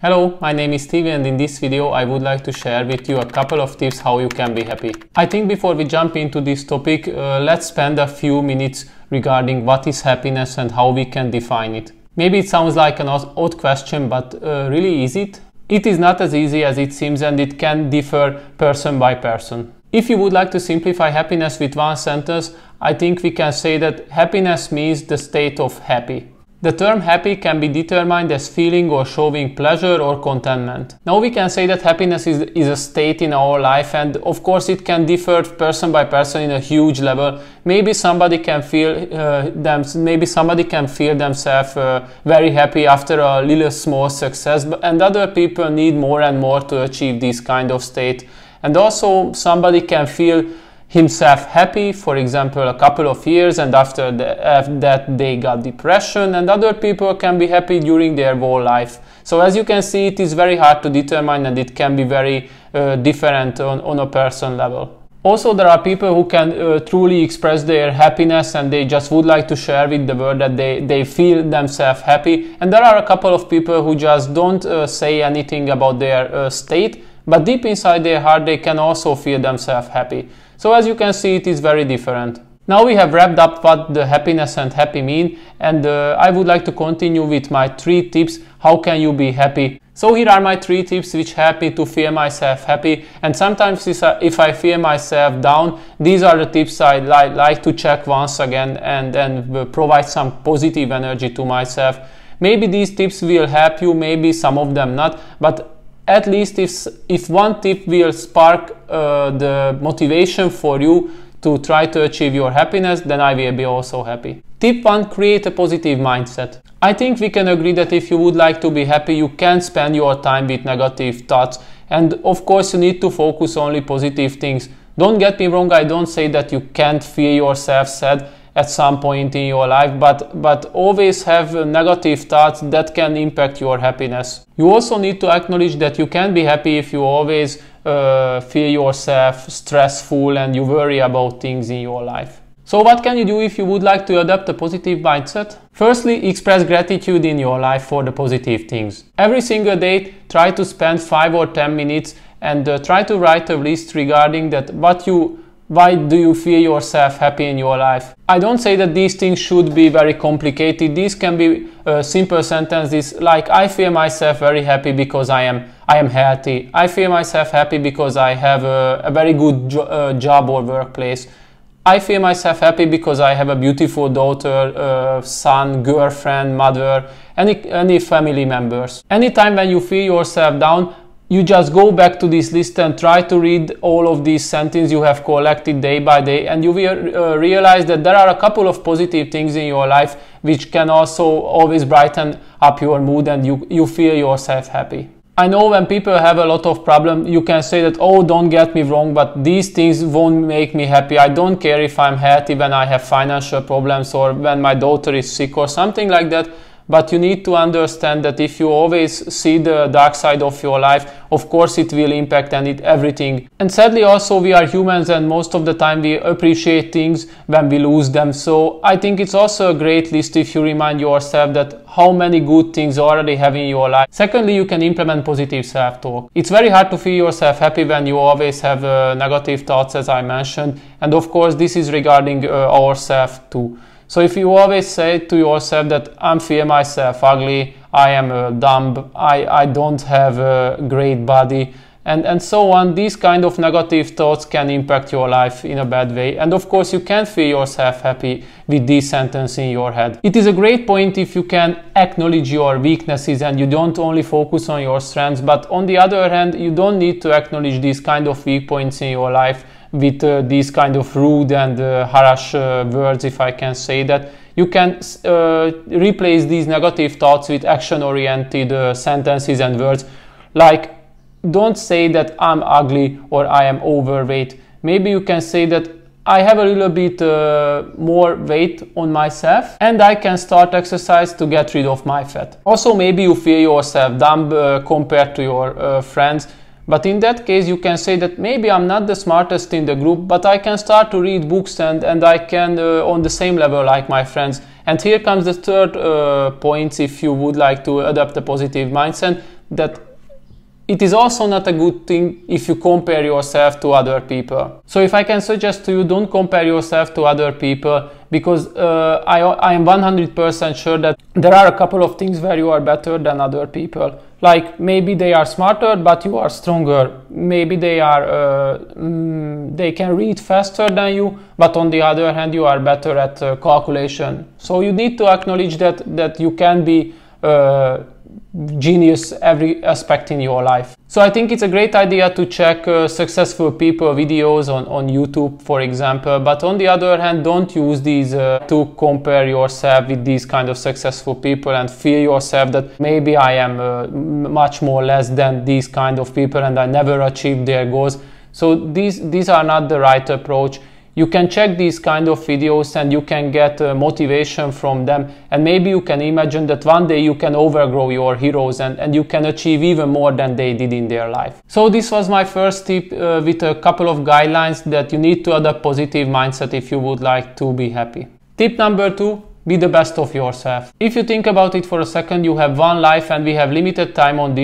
Hello, my name is Stevie, and in this video I would like to share with you a couple of tips how you can be happy. I think before we jump into this topic, let's spend a few minutes regarding what is happiness and how we can define it. Maybe it sounds like an odd question, but really is it? It is not as easy as it seems, and it can differ person by person. If you would like to simplify happiness with one sentence, I think we can say that happiness means the state of happy. The term happy can be determined as feeling or showing pleasure or contentment. Now we can say that happiness is a state in our life, and of course it can differ person by person in a huge level. Maybe somebody can feel themselves very happy after a little small success, and other people need more and more to achieve this kind of state. And also somebody can feel himself happy, for example, a couple of years, and after that they got depression, and other people can be happy during their whole life. So as you can see, it is very hard to determine, and it can be very different on a person level. Also, there are people who can truly express their happiness, and they just would like to share with the world that they feel themselves happy. And there are a couple of people who just don't say anything about their state, but deep inside their heart they can also feel themselves happy. So as you can see, it is very different. Now we have wrapped up what the happiness and happy mean, and I would like to continue with my 3 tips how can you be happy. So here are my 3 tips which help me to feel myself happy, and sometimes if I feel myself down, these are the tips I like to check once again and provide some positive energy to myself. Maybe these tips will help you, maybe some of them not, but at least if one tip will spark the motivation for you to try to achieve your happiness, then I will be also happy. Tip 1: create a positive mindset. I think we can agree that if you would like to be happy, you can't spend your time with negative thoughts, and of course you need to focus only positive things. Don't get me wrong, I don't say that you can't feel yourself sad at some point in your life, but always have negative thoughts that can impact your happiness. You also need to acknowledge that you can be happy if you always feel yourself stressful and you worry about things in your life. So what can you do if you would like to adopt a positive mindset? Firstly, express gratitude in your life for the positive things. Every single day, try to spend 5 or 10 minutes and try to write a list regarding that why do you feel yourself happy in your life? I don't say that these things should be very complicated. These can be simple sentences like I feel myself very happy because I am healthy. I feel myself happy because I have a very good job or workplace. I feel myself happy because I have a beautiful daughter, son, girlfriend, mother, any family members. Anytime when you feel yourself down, you just go back to this list and try to read all of these sentences you have collected day by day, and you will realize that there are a couple of positive things in your life which can also always brighten up your mood, and you feel yourself happy. I know when people have a lot of problems, you can say that, oh, don't get me wrong, but these things won't make me happy. I don't care if I'm healthy when I have financial problems or when my daughter is sick or something like that. But you need to understand that if you always see the dark side of your life, of course it will impact everything. And sadly also we are humans, and most of the time we appreciate things when we lose them. So I think it's also a great list if you remind yourself that how many good things you already have in your life. Secondly, you can implement positive self-talk. It's very hard to feel yourself happy when you always have negative thoughts, as I mentioned. And of course this is regarding ourselves too. So if you always say to yourself that I feel myself ugly, I am dumb, I don't have a great body, and so on, these kind of negative thoughts can impact your life in a bad way. And of course you can't feel yourself happy with these sentences in your head. It is a great point if you can acknowledge your weaknesses and you don't only focus on your strengths, but on the other hand, you don't need to acknowledge these kind of weak points in your life with these kind of rude and harsh words, if I can say that. You can replace these negative thoughts with action-oriented sentences and words, like don't say that I'm ugly or I am overweight. Maybe you can say that I have a little bit more weight on myself and I can start exercise to get rid of my fat. Also, maybe you feel yourself dumb compared to your friends. But in that case, you can say that maybe I'm not the smartest in the group, but I can start to read books and I can on the same level like my friends. And here comes the third point if you would like to adopt a positive mindset. that it is also not a good thing if you compare yourself to other people. So if I can suggest to you, don't compare yourself to other people, because I am 100% sure that there are a couple of things where you are better than other people. Like maybe they are smarter, but you are stronger. Maybe they are they can read faster than you, but on the other hand, you are better at calculation. So you need to acknowledge that you can be genius every aspect in your life. So I think it's a great idea to check successful people videos on YouTube, for example, but on the other hand, don't use these to compare yourself with these kind of successful people and feel yourself that maybe I am much more less than these kind of people and I never achieved their goals. So these are not the right approach. You can check these kind of videos and you can get motivation from them, and maybe you can imagine that one day you can overgrow your heroes and you can achieve even more than they did in their life. So this was my first tip with a couple of guidelines that you need to adopt positive mindset if you would like to be happy. Tip number 2. Be the best of yourself. If you think about it for a second, you have one life and we have limited time in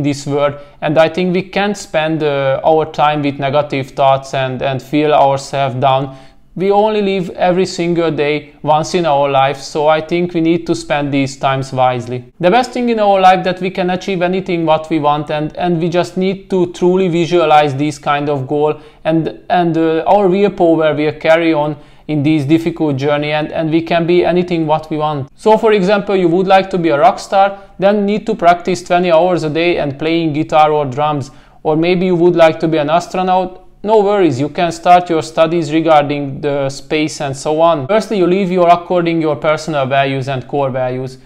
this world, and I think we can't spend our time with negative thoughts and feel ourselves down. We only live every single day once in our life, so I think we need to spend these times wisely. The best thing in our life that we can achieve anything what we want, and we just need to truly visualize this kind of goal and our willpower will carry on in this difficult journey, and we can be anything what we want. So for example, you would like to be a rock star, then need to practice 20 hours a day and playing guitar or drums. Or maybe you would like to be an astronaut. No worries, you can start your studies regarding the space and so on. Firstly, you live according your personal values and core values.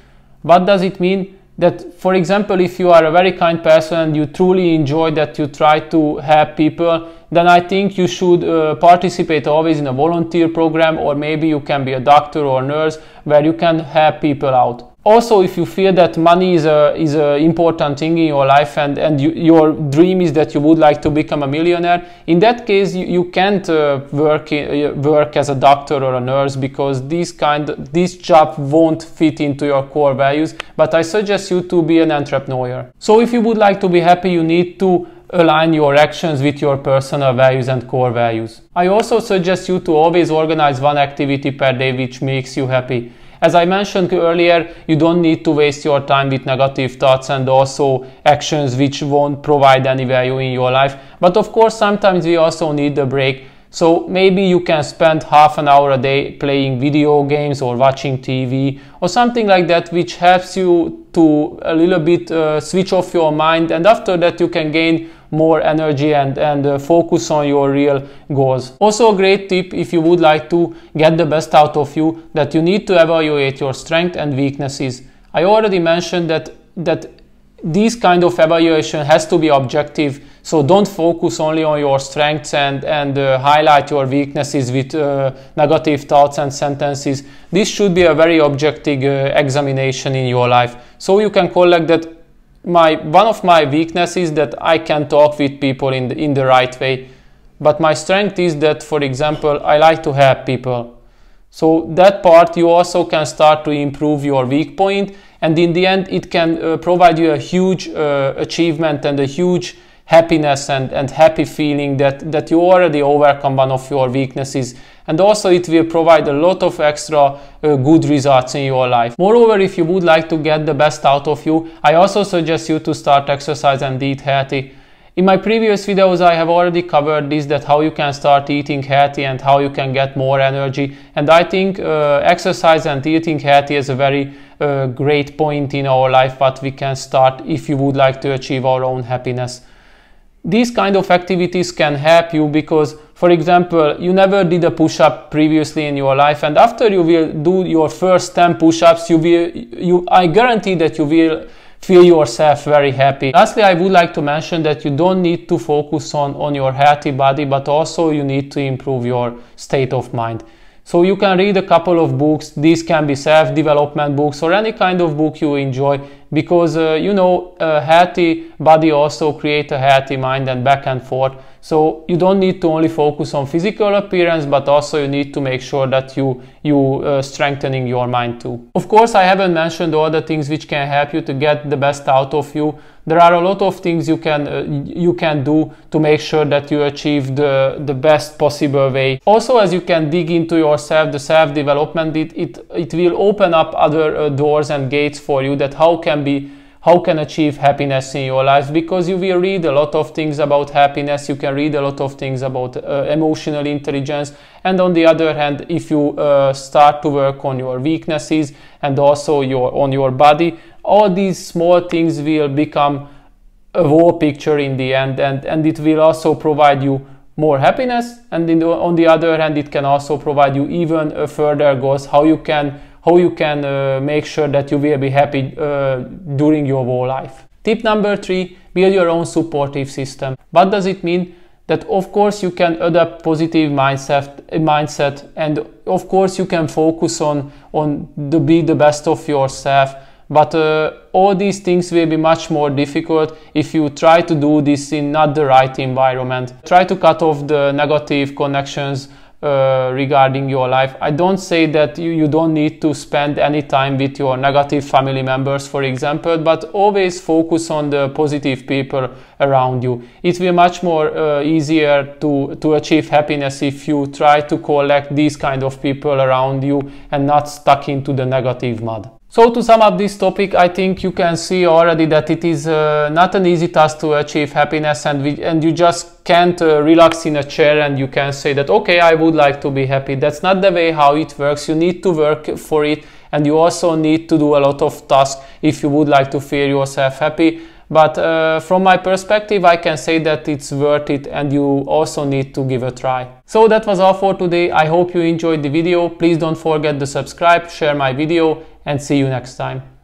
What does it mean? That, for example, if you are a very kind person and you truly enjoy that you try to help people, then I think you should participate always in a volunteer program, or maybe you can be a doctor or nurse where you can help people out. Also, if you feel that money is a important thing in your life and your dream is that you would like to become a millionaire, in that case you can't work as a doctor or a nurse, because this job won't fit into your core values. But I suggest you to be an entrepreneur. So if you would like to be happy, you need to align your actions with your personal values and core values. I also suggest you to always organize one activity per day which makes you happy. As I mentioned earlier, you don't need to waste your time with negative thoughts and also actions which won't provide any value in your life. But of course, sometimes we also need a break. So maybe you can spend half an hour a day playing video games or watching TV or something like that, which helps you to a little bit switch off your mind, and after that you can gain more energy and focus on your real goals. Also a great tip, if you would like to get the best out of you, that you need to evaluate your strengths and weaknesses. I already mentioned that this kind of evaluation has to be objective, so don't focus only on your strengths and highlight your weaknesses with negative thoughts and sentences. This should be a very objective examination in your life, so you can collect that one of my weaknesses that I can talk with people in the right way, but my strength is that, for example, I like to help people. So that part you also can start to improve your weak point, and in the end it can provide you a huge achievement and a huge happiness and happy feeling that you already overcome one of your weaknesses, and also it will provide a lot of extra good results in your life. Moreover, if you would like to get the best out of you, I also suggest you to start exercise and eat healthy. In my previous videos I have already covered this, that how you can start eating healthy and how you can get more energy, and I think exercise and eating healthy is a very great point in our life what we can start if you would like to achieve our own happiness. These kind of activities can help you because, for example, you never did a push-up previously in your life, and after you will do your first 10 push-ups, I guarantee that you will feel yourself very happy. Lastly, I would like to mention that you don't need to focus on your healthy body, but also you need to improve your state of mind. So you can read a couple of books. These can be self-development books or any kind of book you enjoy, because you know, a healthy body also creates a healthy mind, and back and forth. So you don't need to only focus on physical appearance, but also you need to make sure that you strengthening your mind too. Of course, I haven't mentioned all the things which can help you to get the best out of you. There are a lot of things you can do to make sure that you achieve the best possible way. Also, as you can dig into yourself, the self-development, it will open up other doors and gates for you, that how can achieve happiness in your life, because you will read a lot of things about happiness, you can read a lot of things about emotional intelligence, and on the other hand, if you start to work on your weaknesses and also on your body, all these small things will become a whole picture in the end, and it will also provide you more happiness, and on the other hand, it can also provide you even further goals, how you can make sure that you will be happy during your whole life. Tip number 3, build your own supportive system. What does it mean? That of course you can adopt positive mindset, and of course you can focus on be the best of yourself, but all these things will be much more difficult if you try to do this in not the right environment. Try to cut off the negative connections regarding your life. I don't say that you don't need to spend any time with your negative family members, for example, but always focus on the positive people around you. It will be much more easier to achieve happiness if you try to collect these kind of people around you and not stuck into the negative mud. So to sum up this topic, I think you can see already that it is not an easy task to achieve happiness, and you just can't relax in a chair and you can say that, okay, I would like to be happy. That's not the way how it works. You need to work for it, and you also need to do a lot of tasks if you would like to feel yourself happy. But from my perspective, I can say that it's worth it, and you also need to give a try. So that was all for today. I hope you enjoyed the video. Please don't forget to subscribe, share my video, and see you next time.